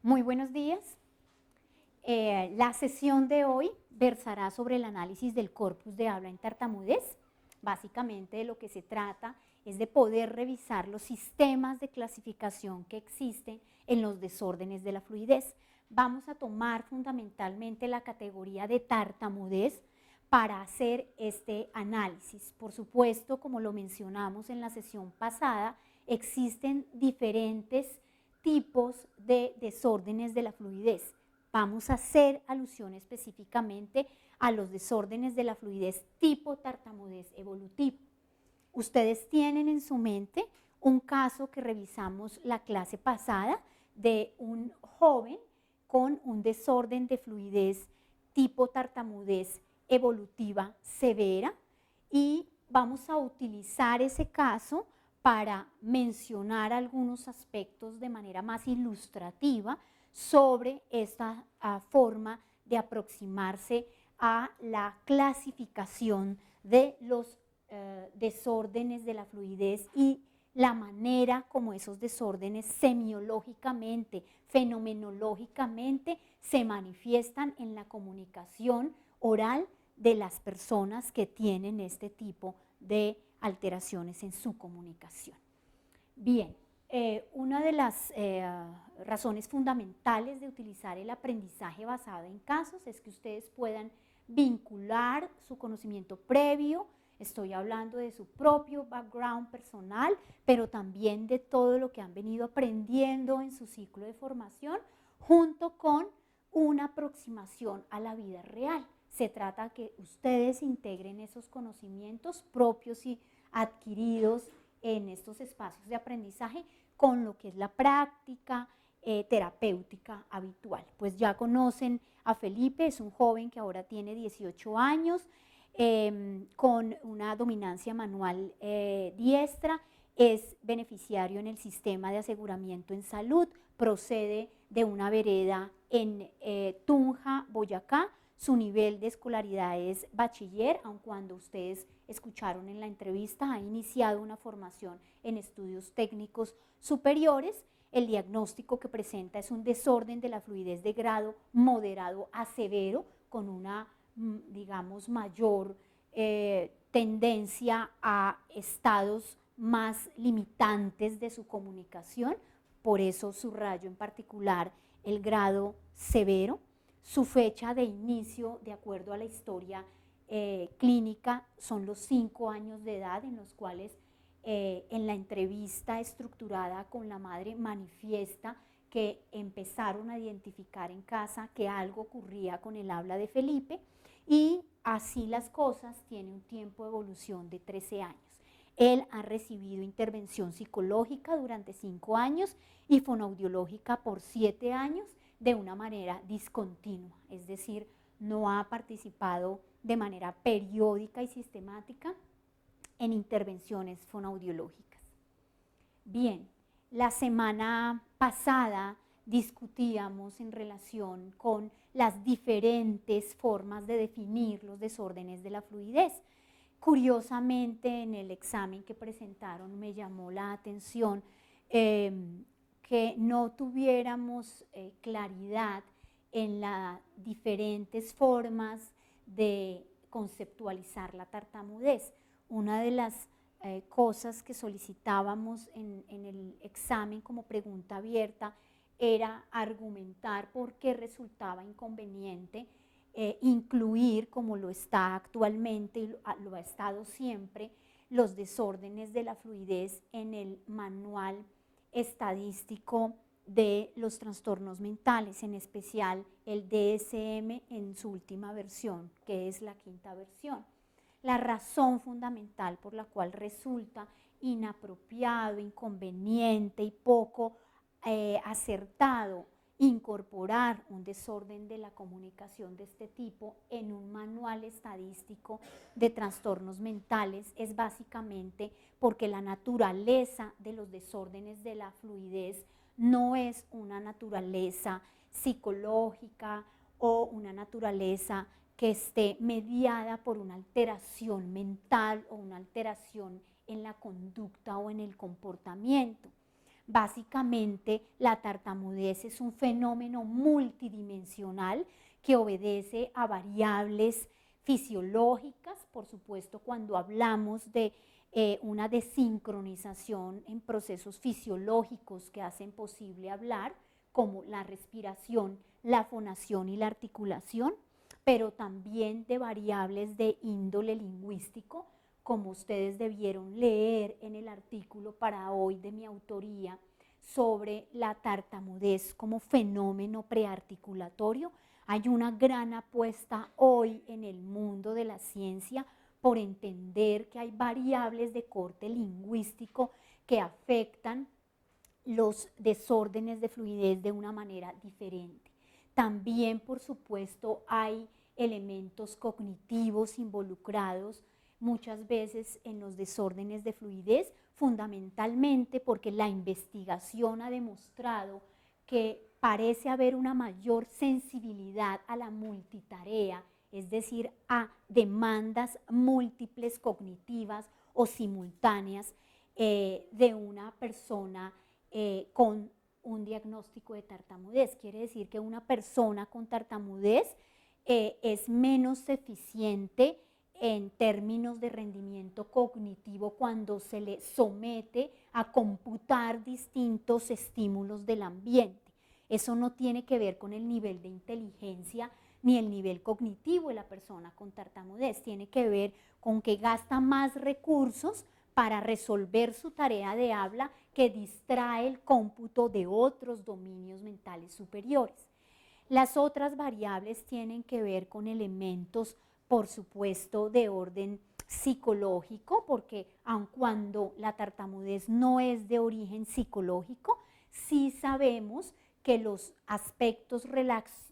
Muy buenos días. La sesión de hoy versará sobre el análisis del corpus de habla en tartamudez. Básicamente de lo que se trata es de poder revisar los sistemas de clasificación que existen en los desórdenes de la fluidez. Vamos a tomar fundamentalmente la categoría de tartamudez para hacer este análisis. Por supuesto, como lo mencionamos en la sesión pasada, existen diferentes tipos de desórdenes de la fluidez. Vamos a hacer alusión específicamente a los desórdenes de la fluidez tipo tartamudez evolutivo. Ustedes tienen en su mente un caso que revisamos la clase pasada de un joven con un desorden de fluidez tipo tartamudez evolutiva severa y vamos a utilizar ese caso para mencionar algunos aspectos de manera más ilustrativa sobre esta forma de aproximarse a la clasificación de los desórdenes de la fluidez y la manera como esos desórdenes semiológicamente, fenomenológicamente se manifiestan en la comunicación oral de las personas que tienen este tipo de alteraciones en su comunicación. Bien, una de las razones fundamentales de utilizar el aprendizaje basado en casos es que ustedes puedan vincular su conocimiento previo, estoy hablando de su propio background personal, pero también de todo lo que han venido aprendiendo en su ciclo de formación, junto con una aproximación a la vida real. Se trata de que ustedes integren esos conocimientos propios y adquiridos en estos espacios de aprendizaje con lo que es la práctica terapéutica habitual. Pues ya conocen a Felipe, es un joven que ahora tiene 18 años, con una dominancia manual diestra, es beneficiario en el sistema de aseguramiento en salud, procede de una vereda en Tunja, Boyacá. Su nivel de escolaridad es bachiller, aun cuando ustedes escucharon en la entrevista, ha iniciado una formación en estudios técnicos superiores. El diagnóstico que presenta es un desorden de la fluidez de grado moderado a severo, con una, digamos, mayor tendencia a estados más limitantes de su comunicación. Por eso subrayo en particular el grado severo. Su fecha de inicio, de acuerdo a la historia clínica, son los 5 años de edad, en los cuales en la entrevista estructurada con la madre manifiesta que empezaron a identificar en casa que algo ocurría con el habla de Felipe, y así las cosas, tiene un tiempo de evolución de 13 años. Él ha recibido intervención psicológica durante 5 años y fonoaudiológica por 7 años de una manera discontinua, es decir, no ha participado de manera periódica y sistemática en intervenciones fonoaudiológicas. Bien, la semana pasada discutíamos en relación con las diferentes formas de definir los desórdenes de la fluidez. Curiosamente, en el examen que presentaron me llamó la atención que no tuviéramos claridad en las diferentes formas de conceptualizar la tartamudez. Una de las cosas que solicitábamos en el examen como pregunta abierta era argumentar por qué resultaba inconveniente incluir, como lo está actualmente y lo ha estado siempre, los desórdenes de la fluidez en el manual estadístico de los trastornos mentales, en especial el DSM en su última versión, que es la 5ª versión. La razón fundamental por la cual resulta inapropiado, inconveniente y poco acertado incorporar un desorden de la comunicación de este tipo en un manual estadístico de trastornos mentales es básicamente porque la naturaleza de los desórdenes de la fluidez no es una naturaleza psicológica o una naturaleza que esté mediada por una alteración mental o una alteración en la conducta o en el comportamiento. Básicamente, la tartamudez es un fenómeno multidimensional que obedece a variables fisiológicas. Por supuesto, cuando hablamos de una desincronización en procesos fisiológicos que hacen posible hablar, como la respiración, la fonación y la articulación, pero también de variables de índole lingüístico, como ustedes debieron leer en el artículo para hoy de mi autoría sobre la tartamudez como fenómeno prearticulatorio. Hay una gran apuesta hoy en el mundo de la ciencia por entender que hay variables de corte lingüístico que afectan los desórdenes de fluidez de una manera diferente. También, por supuesto, hay elementos cognitivos involucrados muchas veces en los desórdenes de fluidez, fundamentalmente porque la investigación ha demostrado que parece haber una mayor sensibilidad a la multitarea, es decir, a demandas múltiples cognitivas o simultáneas de una persona con un diagnóstico de tartamudez. Quiere decir que una persona con tartamudez es menos eficiente en términos de rendimiento cognitivo cuando se le somete a computar distintos estímulos del ambiente. Eso no tiene que ver con el nivel de inteligencia ni el nivel cognitivo de la persona con tartamudez, tiene que ver con que gasta más recursos para resolver su tarea de habla que distrae el cómputo de otros dominios mentales superiores. Las otras variables tienen que ver con elementos, por supuesto, de orden psicológico, porque aun cuando la tartamudez no es de origen psicológico, sí sabemos que los aspectos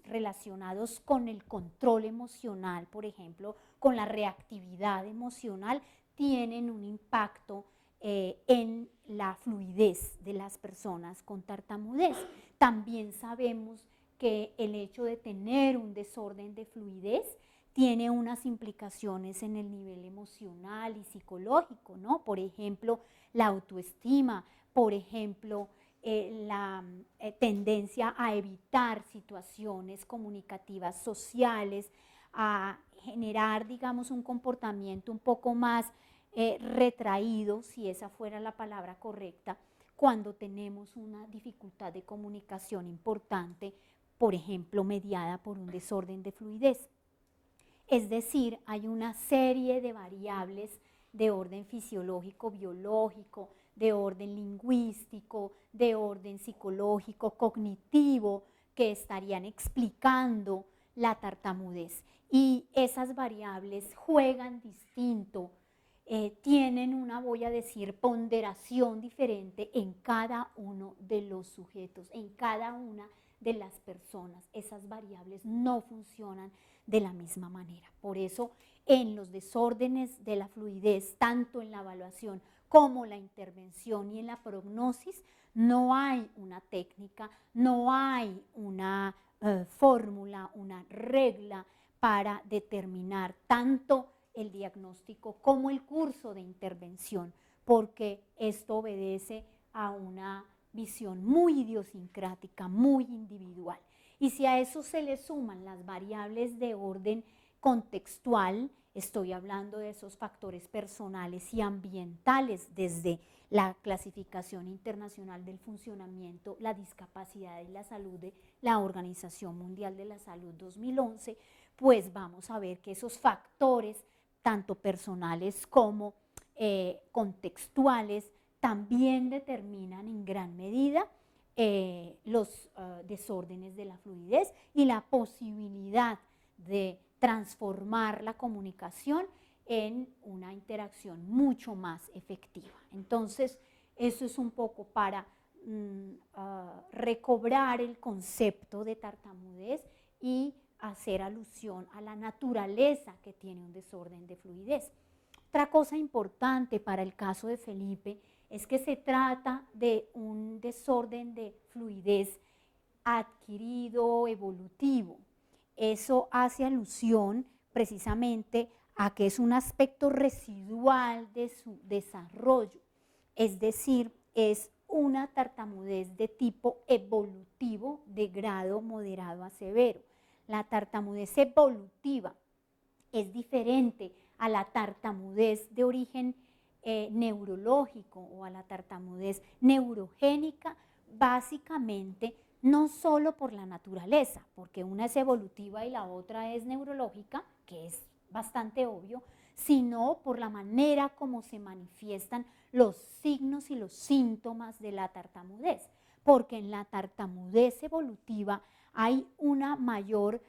relacionados con el control emocional, por ejemplo, con la reactividad emocional, tienen un impacto en la fluidez de las personas con tartamudez. También sabemos que el hecho de tener un desorden de fluidez tiene unas implicaciones en el nivel emocional y psicológico, ¿no? Por ejemplo, la autoestima, por ejemplo, la tendencia a evitar situaciones comunicativas sociales, a generar, digamos, un comportamiento un poco más retraído, si esa fuera la palabra correcta, cuando tenemos una dificultad de comunicación importante, por ejemplo, mediada por un desorden de fluidez. Es decir, hay una serie de variables de orden fisiológico, biológico, de orden lingüístico, de orden psicológico, cognitivo, que estarían explicando la tartamudez. Y esas variables juegan distinto, tienen una, voy a decir, ponderación diferente en cada uno de los sujetos, en cada una de las personas. Esas variables no funcionan de la misma manera. Por eso, en los desórdenes de la fluidez, tanto en la evaluación como la intervención y en la prognosis, no hay una técnica, no hay una fórmula, una regla para determinar tanto el diagnóstico como el curso de intervención, porque esto obedece a una visión muy idiosincrática, muy individual. Y si a eso se le suman las variables de orden contextual, estoy hablando de esos factores personales y ambientales desde la clasificación internacional del funcionamiento, la discapacidad y la salud de la Organización Mundial de la Salud 2011, pues vamos a ver que esos factores, tanto personales como contextuales, también determinan en gran medida los desórdenes de la fluidez y la posibilidad de transformar la comunicación en una interacción mucho más efectiva. Entonces, eso es un poco para recobrar el concepto de tartamudez y hacer alusión a la naturaleza que tiene un desorden de fluidez. Otra cosa importante para el caso de Felipe es que se trata de un desorden de fluidez adquirido, evolutivo. Eso hace alusión precisamente a que es un aspecto residual de su desarrollo, es decir, es una tartamudez de tipo evolutivo de grado moderado a severo. La tartamudez evolutiva es diferente a la tartamudez de origen neurológico o a la tartamudez neurogénica, básicamente no solo por la naturaleza, porque una es evolutiva y la otra es neurológica, que es bastante obvio, sino por la manera como se manifiestan los signos y los síntomas de la tartamudez, porque en la tartamudez evolutiva hay una mayor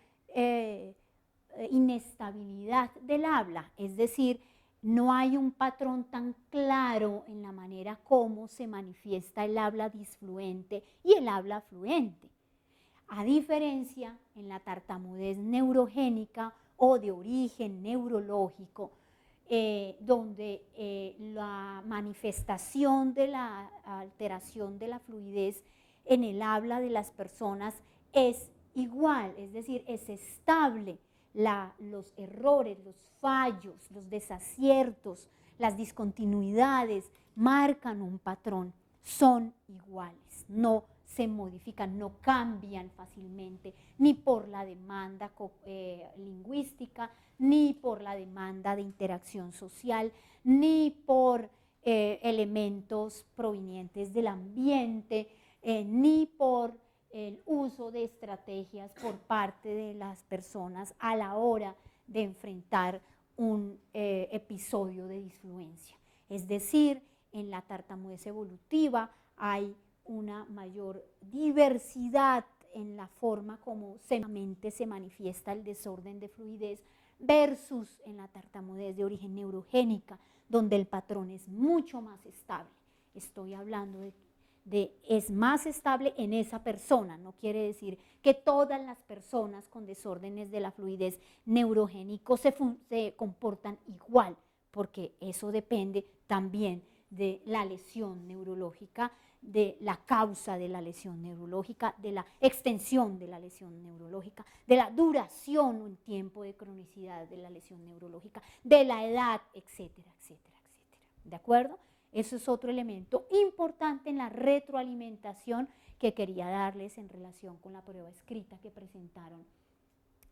inestabilidad del habla, es decir, no hay un patrón tan claro en la manera como se manifiesta el habla disfluente y el habla fluente. A diferencia en la tartamudez neurogénica o de origen neurológico, donde la manifestación de la alteración de la fluidez en el habla de las personas es igual, es decir, es estable. Los errores, los fallos, los desaciertos, las discontinuidades marcan un patrón, son iguales, no se modifican, no cambian fácilmente, ni por la demanda lingüística, ni por la demanda de interacción social, ni por elementos provenientes del ambiente, ni por el uso de estrategias por parte de las personas a la hora de enfrentar un episodio de disfluencia. Es decir, en la tartamudez evolutiva hay una mayor diversidad en la forma como se manifiesta el desorden de fluidez versus en la tartamudez de origen neurogénica, donde el patrón es mucho más estable. Estoy hablando es más estable en esa persona, no quiere decir que todas las personas con desórdenes de la fluidez neurogénico se comportan igual, porque eso depende también de la lesión neurológica, de la causa de la lesión neurológica, de la extensión de la lesión neurológica, de la duración o el tiempo de cronicidad de la lesión neurológica, de la edad, etcétera, etcétera, etcétera. ¿De acuerdo? Eso es otro elemento importante en la retroalimentación que quería darles en relación con la prueba escrita que presentaron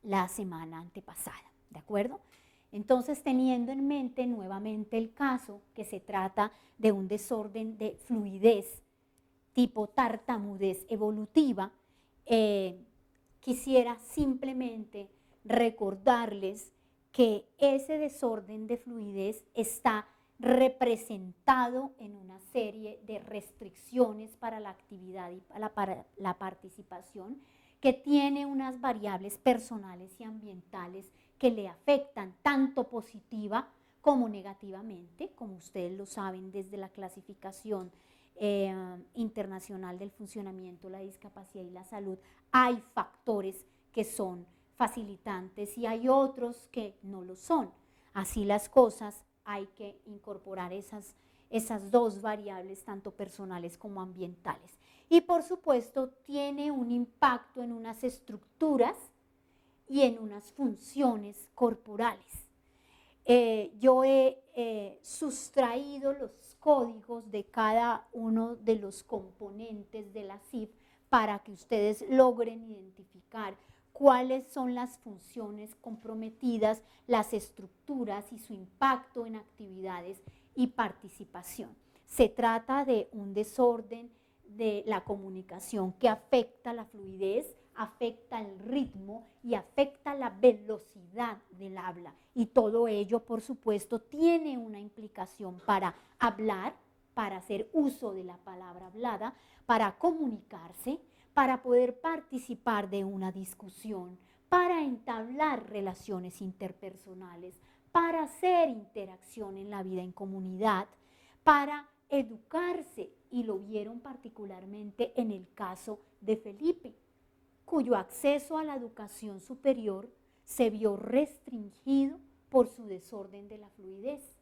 la semana antepasada, ¿de acuerdo? Entonces, teniendo en mente nuevamente el caso que se trata de un desorden de fluidez tipo tartamudez evolutiva, quisiera simplemente recordarles que ese desorden de fluidez está representado en una serie de restricciones para la actividad y para la participación, que tiene unas variables personales y ambientales que le afectan tanto positiva como negativamente, como ustedes lo saben desde la clasificación internacional del funcionamiento, la discapacidad y la salud. Hay factores que son facilitantes y hay otros que no lo son. Así las cosas, hay que incorporar esas dos variables, tanto personales como ambientales. Y por supuesto tiene un impacto en unas estructuras y en unas funciones corporales. Yo he sustraído los códigos de cada uno de los componentes de la CIF para que ustedes logren identificar cuáles son las funciones comprometidas, las estructuras y su impacto en actividades y participación. Se trata de un desorden de la comunicación que afecta la fluidez, afecta el ritmo y afecta la velocidad del habla. Y todo ello, por supuesto, tiene una implicación para hablar, para hacer uso de la palabra hablada, para comunicarse, para poder participar de una discusión, para entablar relaciones interpersonales, para hacer interacción en la vida en comunidad, para educarse, y lo vieron particularmente en el caso de Felipe, cuyo acceso a la educación superior se vio restringido por su desorden de la fluidez.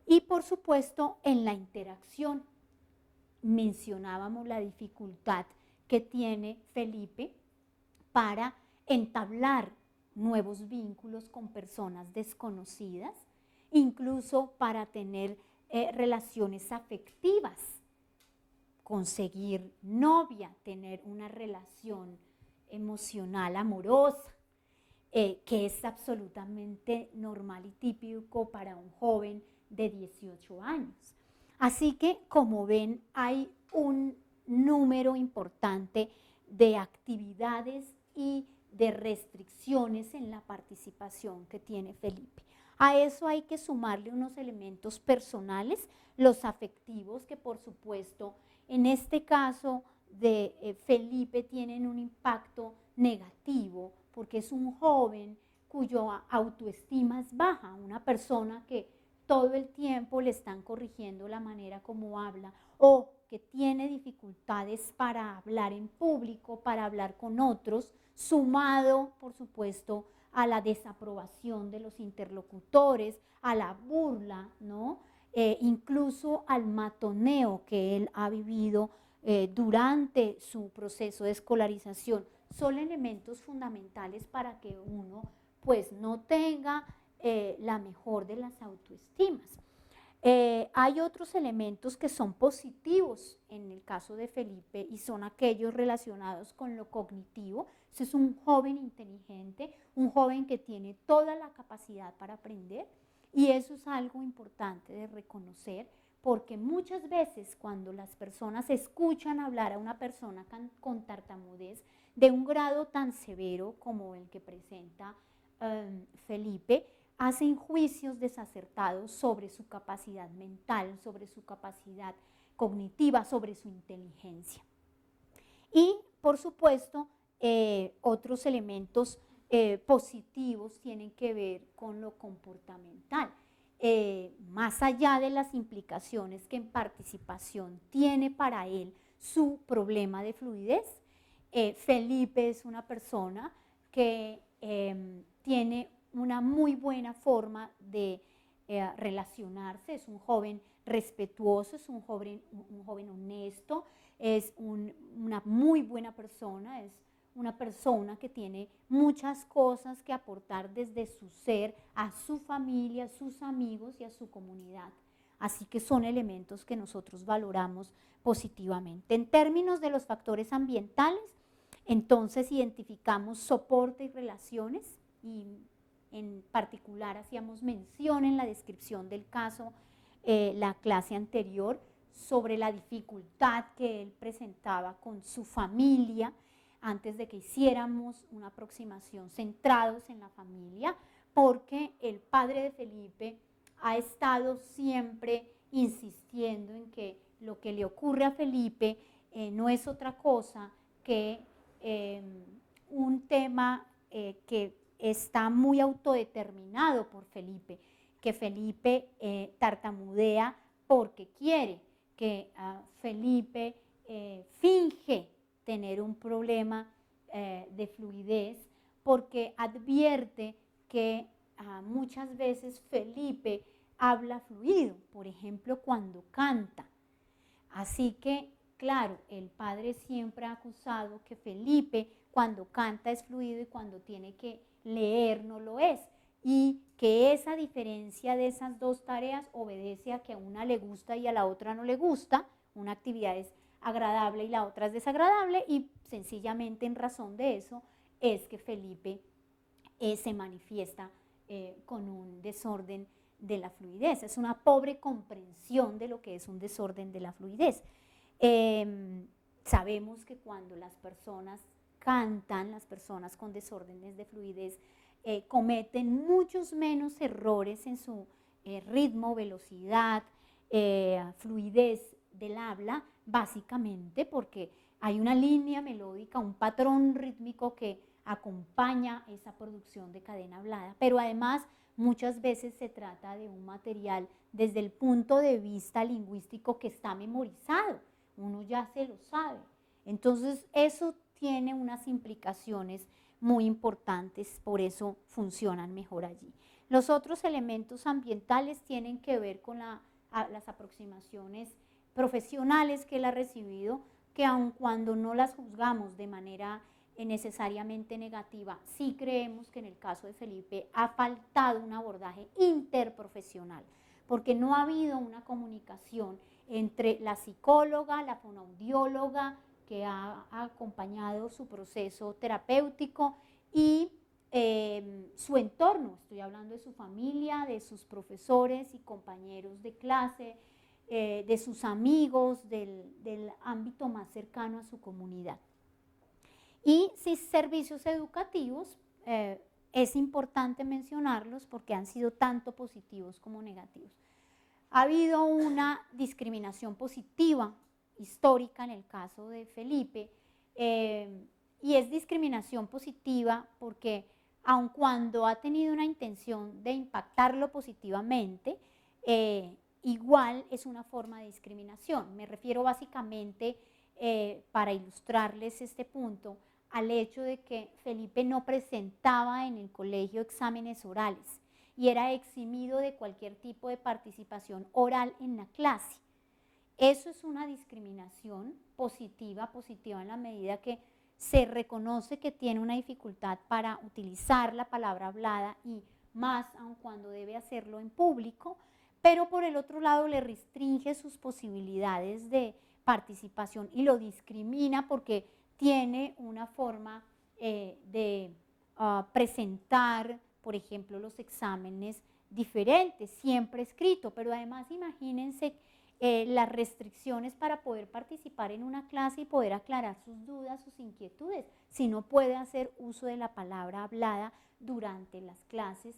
Y por supuesto en la interacción. Mencionábamos la dificultad que tiene Felipe para entablar nuevos vínculos con personas desconocidas, incluso para tener relaciones afectivas conseguir novia, tener una relación emocional amorosa, que es absolutamente normal y típico para un joven de 18 años. Así que, como ven, hay un número importante de actividades y de restricciones en la participación que tiene Felipe. A eso hay que sumarle unos elementos personales, los afectivos, que por supuesto en este caso de Felipe tienen un impacto negativo, porque es un joven cuya autoestima es baja, una persona que todo el tiempo le están corrigiendo la manera como habla, o que tiene dificultades para hablar en público, para hablar con otros, sumado, por supuesto, a la desaprobación de los interlocutores, a la burla, ¿no? Incluso al matoneo que él ha vivido durante su proceso de escolarización. Son elementos fundamentales para que uno pues no tenga la mejor de las autoestimas. Hay otros elementos que son positivos en el caso de Felipe y son aquellos relacionados con lo cognitivo. Ese es un joven inteligente, un joven que tiene toda la capacidad para aprender, y eso es algo importante de reconocer, porque muchas veces cuando las personas escuchan hablar a una persona con tartamudez de un grado tan severo como el que presenta Felipe, hacen juicios desacertados sobre su capacidad mental, sobre su capacidad cognitiva, sobre su inteligencia. Y, por supuesto, otros elementos positivos tienen que ver con lo comportamental. Más allá de las implicaciones que en participación tiene para él su problema de fluidez, Felipe es una persona que tiene una muy buena forma de relacionarse, es un joven respetuoso, es un joven honesto, es una muy buena persona, es una persona que tiene muchas cosas que aportar desde su ser a su familia, a sus amigos y a su comunidad. Así que son elementos que nosotros valoramos positivamente. En términos de los factores ambientales, entonces identificamos soporte y relaciones, y en particular hacíamos mención en la descripción del caso la clase anterior sobre la dificultad que él presentaba con su familia antes de que hiciéramos una aproximación centrados en la familia, porque el padre de Felipe ha estado siempre insistiendo en que lo que le ocurre a Felipe no es otra cosa que un tema que está muy autodeterminado por Felipe, que Felipe tartamudea porque quiere, que Felipe finge tener un problema de fluidez porque advierte que muchas veces Felipe habla fluido, por ejemplo, cuando canta. Así que, claro, el padre siempre ha acusado que Felipe cuando canta es fluido y cuando tiene que leer no lo es, y que esa diferencia de esas dos tareas obedece a que a una le gusta y a la otra no le gusta, una actividad es agradable y la otra es desagradable, y sencillamente en razón de eso es que Felipe se manifiesta con un desorden de la fluidez. Es una pobre comprensión de lo que es un desorden de la fluidez. Sabemos que cuando las personas cantan, las personas con desórdenes de fluidez cometen muchos menos errores en su ritmo, velocidad, fluidez del habla, básicamente porque hay una línea melódica, un patrón rítmico que acompaña esa producción de cadena hablada, pero además muchas veces se trata de un material desde el punto de vista lingüístico que está memorizado, uno ya se lo sabe. Entonces eso tiene unas implicaciones muy importantes, por eso funcionan mejor allí. Los otros elementos ambientales tienen que ver con las aproximaciones profesionales que él ha recibido, que aun cuando no las juzgamos de manera necesariamente negativa, sí creemos que en el caso de Felipe ha faltado un abordaje interprofesional, porque no ha habido una comunicación entre la psicóloga, la fonoaudióloga, que ha acompañado su proceso terapéutico, y su entorno. Estoy hablando de su familia, de sus profesores y compañeros de clase, de sus amigos, del ámbito más cercano a su comunidad. Y si servicios educativos, es importante mencionarlos porque han sido tanto positivos como negativos. Ha habido una discriminación positiva histórica en el caso de Felipe, y es discriminación positiva porque aun cuando ha tenido una intención de impactarlo positivamente, igual es una forma de discriminación. Me refiero básicamente, para ilustrarles este punto, al hecho de que Felipe no presentaba en el colegio exámenes orales y era eximido de cualquier tipo de participación oral en la clase. Eso es una discriminación positiva en la medida que se reconoce que tiene una dificultad para utilizar la palabra hablada y más aun cuando debe hacerlo en público, pero por el otro lado le restringe sus posibilidades de participación y lo discrimina porque tiene una forma de presentar, por ejemplo, los exámenes diferentes, siempre escrito, pero además imagínense las restricciones para poder participar en una clase y poder aclarar sus dudas, sus inquietudes, si no puede hacer uso de la palabra hablada durante las clases,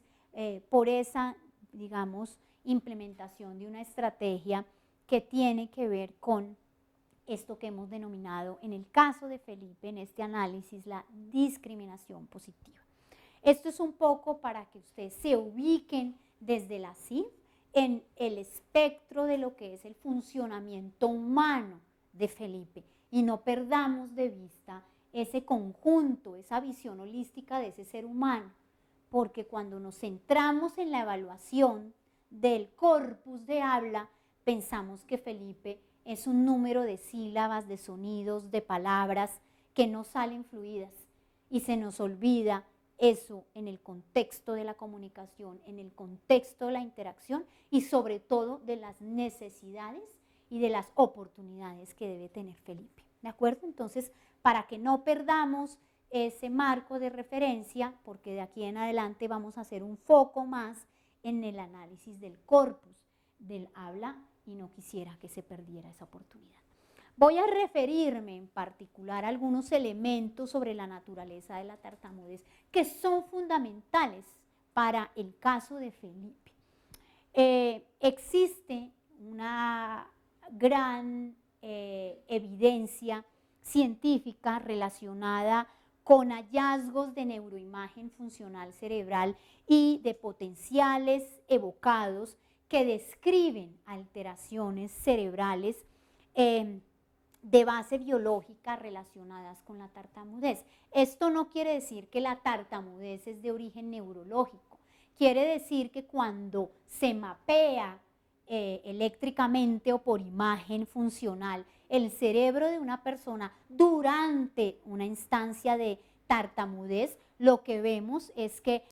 por esa, digamos, implementación de una estrategia que tiene que ver con esto que hemos denominado en el caso de Felipe, en este análisis, la discriminación positiva. Esto es un poco para que ustedes se ubiquen desde la CIF en el espectro de lo que es el funcionamiento humano de Felipe y no perdamos de vista ese conjunto, esa visión holística de ese ser humano, porque cuando nos centramos en la evaluación del corpus de habla, pensamos que Felipe es un número de sílabas, de sonidos, de palabras que no salen fluidas y se nos olvida eso en el contexto de la comunicación, en el contexto de la interacción y sobre todo de las necesidades y de las oportunidades que debe tener Felipe. ¿De acuerdo? Entonces, para que no perdamos ese marco de referencia, porque de aquí en adelante vamos a hacer un foco más en el análisis del corpus del habla y no quisiera que se perdiera esa oportunidad. Voy a referirme en particular a algunos elementos sobre la naturaleza de la tartamudez que son fundamentales para el caso de Felipe. Existe una gran evidencia científica relacionada con hallazgos de neuroimagen funcional cerebral y de potenciales evocados que describen alteraciones cerebrales de base biológica relacionadas con la tartamudez. Esto no quiere decir que la tartamudez es de origen neurológico, quiere decir que cuando se mapea eléctricamente o por imagen funcional el cerebro de una persona durante una instancia de tartamudez, lo que vemos es que